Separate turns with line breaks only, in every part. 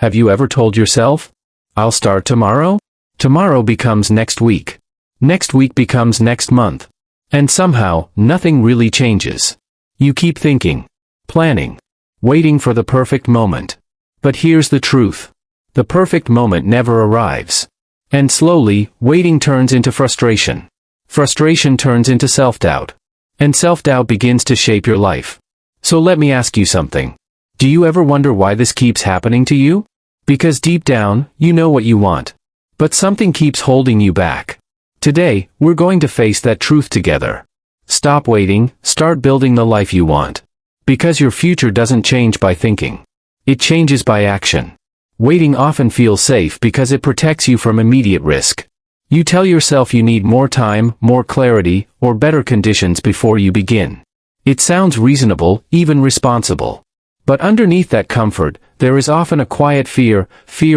Have you ever told yourself, "I'll start tomorrow"? Tomorrow becomes next week. Next week becomes next month. And somehow, nothing really changes. You keep thinking, planning, waiting for the perfect moment. But here's the truth. The perfect moment never arrives. And slowly, waiting turns into frustration. Frustration turns into self-doubt. And self-doubt begins to shape your life. So let me ask you something. Do you ever wonder why this keeps happening to you? Because deep down, you know what you want. But something keeps holding you back. Today, we're going to face that truth together. Stop waiting, start building the life you want. Because your future doesn't change by thinking. It changes by action. Waiting often feels safe because it protects you from immediate risk. You tell yourself you need more time, more clarity, or better conditions before you begin. It sounds reasonable, even responsible. But underneath that comfort, there is often a quiet fear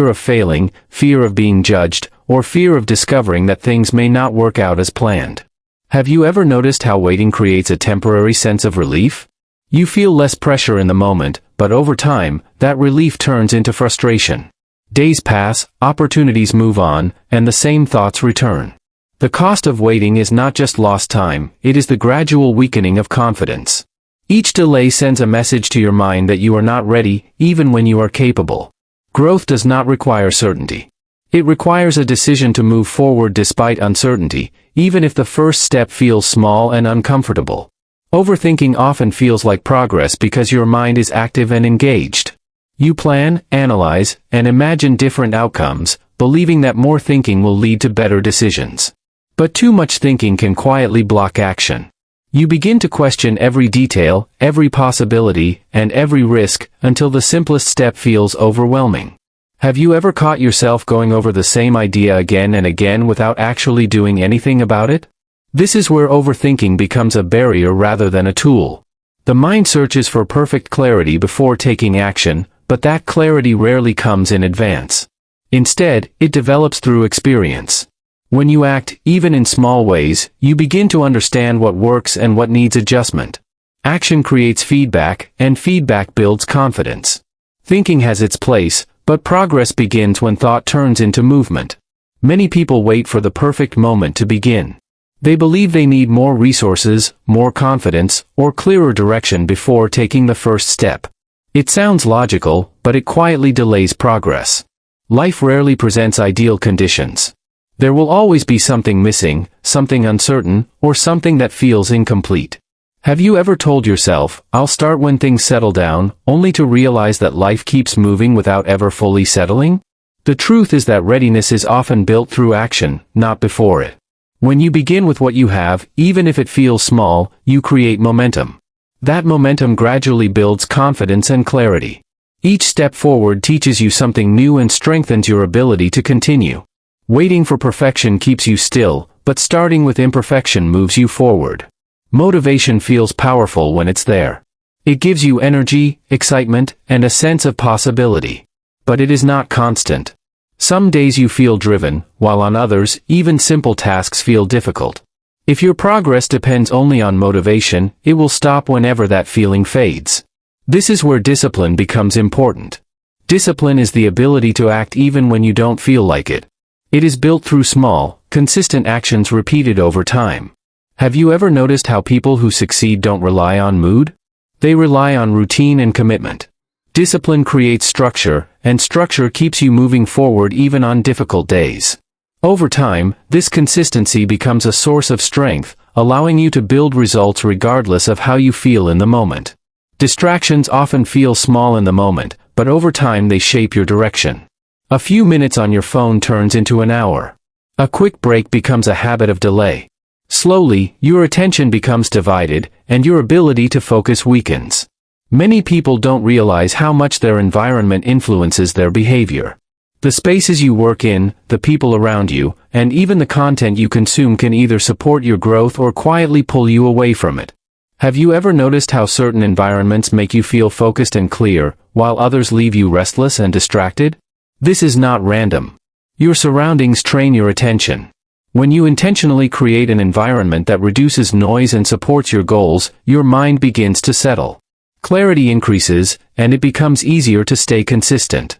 of failing, fear of being judged, or fear of discovering that things may not work out as planned. Have you ever noticed how waiting creates a temporary sense of relief? You feel less pressure in the moment, but over time, that relief turns into frustration. Days pass, opportunities move on, and the same thoughts return. The cost of waiting is not just lost time, it is the gradual weakening of confidence. Each delay sends a message to your mind that you are not ready, even when you are capable. Growth does not require certainty. It requires a decision to move forward despite uncertainty, even if the first step feels small and uncomfortable. Overthinking often feels like progress because your mind is active and engaged. You plan, analyze, and imagine different outcomes, believing that more thinking will lead to better decisions. But too much thinking can quietly block action. You begin to question every detail, every possibility, and every risk, until the simplest step feels overwhelming. Have you ever caught yourself going over the same idea again and again without actually doing anything about it? This is where overthinking becomes a barrier rather than a tool. The mind searches for perfect clarity before taking action, but that clarity rarely comes in advance. Instead, it develops through experience. When you act, even in small ways, you begin to understand what works and what needs adjustment. Action creates feedback, and feedback builds confidence. Thinking has its place, but progress begins when thought turns into movement. Many people wait for the perfect moment to begin. They believe they need more resources, more confidence, or clearer direction before taking the first step. It sounds logical, but it quietly delays progress. Life rarely presents ideal conditions. There will always be something missing, something uncertain, or something that feels incomplete. Have you ever told yourself, "I'll start when things settle down," only to realize that life keeps moving without ever fully settling? The truth is that readiness is often built through action, not before it. When you begin with what you have, even if it feels small, you create momentum. That momentum gradually builds confidence and clarity. Each step forward teaches you something new and strengthens your ability to continue. Waiting for perfection keeps you still, but starting with imperfection moves you forward. Motivation feels powerful when it's there. It gives you energy, excitement, and a sense of possibility. But it is not constant. Some days you feel driven, while on others, even simple tasks feel difficult. If your progress depends only on motivation, it will stop whenever that feeling fades. This is where discipline becomes important. Discipline is the ability to act even when you don't feel like it. It is built through small, consistent actions repeated over time. Have you ever noticed how people who succeed don't rely on mood? They rely on routine and commitment. Discipline creates structure, and structure keeps you moving forward even on difficult days. Over time, this consistency becomes a source of strength, allowing you to build results regardless of how you feel in the moment. Distractions often feel small in the moment, but over time they shape your direction. A few minutes on your phone turns into an hour. A quick break becomes a habit of delay. Slowly, your attention becomes divided, and your ability to focus weakens. Many people don't realize how much their environment influences their behavior. The spaces you work in, the people around you, and even the content you consume can either support your growth or quietly pull you away from it. Have you ever noticed how certain environments make you feel focused and clear, while others leave you restless and distracted? This is not random. Your surroundings train your attention. When you intentionally create an environment that reduces noise and supports your goals, your mind begins to settle. Clarity increases, and it becomes easier to stay consistent.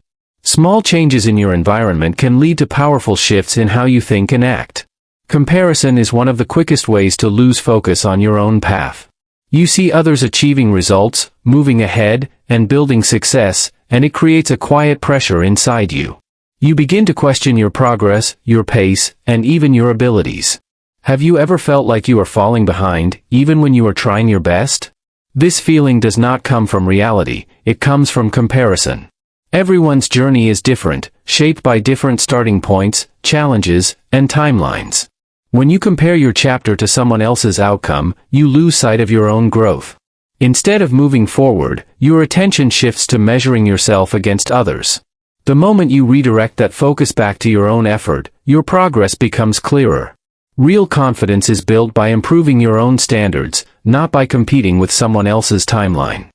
Small changes in your environment can lead to powerful shifts in how you think and act. Comparison is one of the quickest ways to lose focus on your own path. You see others achieving results, moving ahead, and building success, and it creates a quiet pressure inside you. You begin to question your progress, your pace, and even your abilities. Have you ever felt like you are falling behind, even when you are trying your best? This feeling does not come from reality, it comes from comparison. Everyone's journey is different, shaped by different starting points, challenges, and timelines. When you compare your chapter to someone else's outcome, you lose sight of your own growth. Instead of moving forward, your attention shifts to measuring yourself against others. The moment you redirect that focus back to your own effort, your progress becomes clearer. Real confidence is built by improving your own standards, not by competing with someone else's timeline.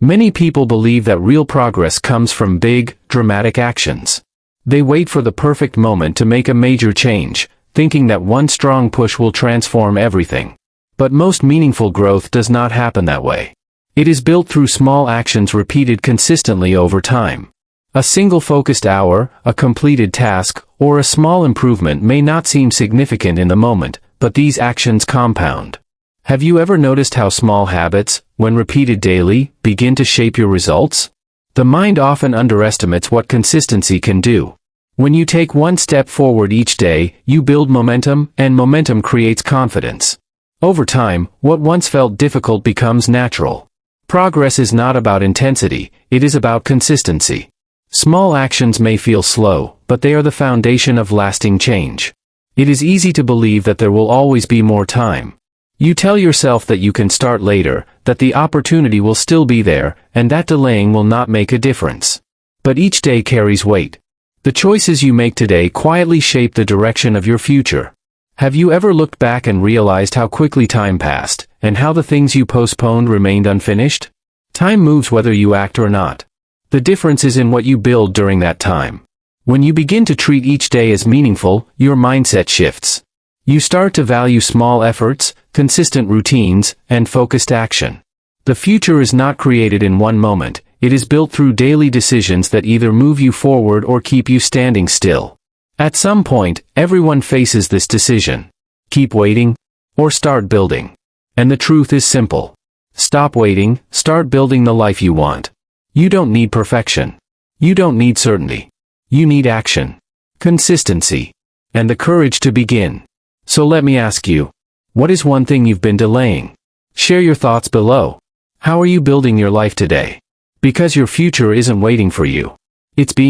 Many people believe that real progress comes from big, dramatic actions. They wait for the perfect moment to make a major change, thinking that one strong push will transform everything. But most meaningful growth does not happen that way. It is built through small actions repeated consistently over time. A single focused hour, a completed task, or a small improvement may not seem significant in the moment, but these actions compound. Have you ever noticed how small habits, when repeated daily, begin to shape your results? The mind often underestimates what consistency can do. When you take one step forward each day, you build momentum, and momentum creates confidence. Over time, what once felt difficult becomes natural. Progress is not about intensity, it is about consistency. Small actions may feel slow, but they are the foundation of lasting change. It is easy to believe that there will always be more time. You tell yourself that you can start later, that the opportunity will still be there, and that delaying will not make a difference. But each day carries weight. The choices you make today quietly shape the direction of your future. Have you ever looked back and realized how quickly time passed, and how the things you postponed remained unfinished? Time moves whether you act or not. The difference is in what you build during that time. When you begin to treat each day as meaningful, your mindset shifts. You start to value small efforts, consistent routines, and focused action. The future is not created in one moment, it is built through daily decisions that either move you forward or keep you standing still. At some point, everyone faces this decision. Keep waiting, or start building. And the truth is simple. Stop waiting, start building the life you want. You don't need perfection. You don't need certainty. You need action, consistency, and the courage to begin. So let me ask you, what is one thing you've been delaying? Share your thoughts below. How are you building your life today? Because your future isn't waiting for you. It's being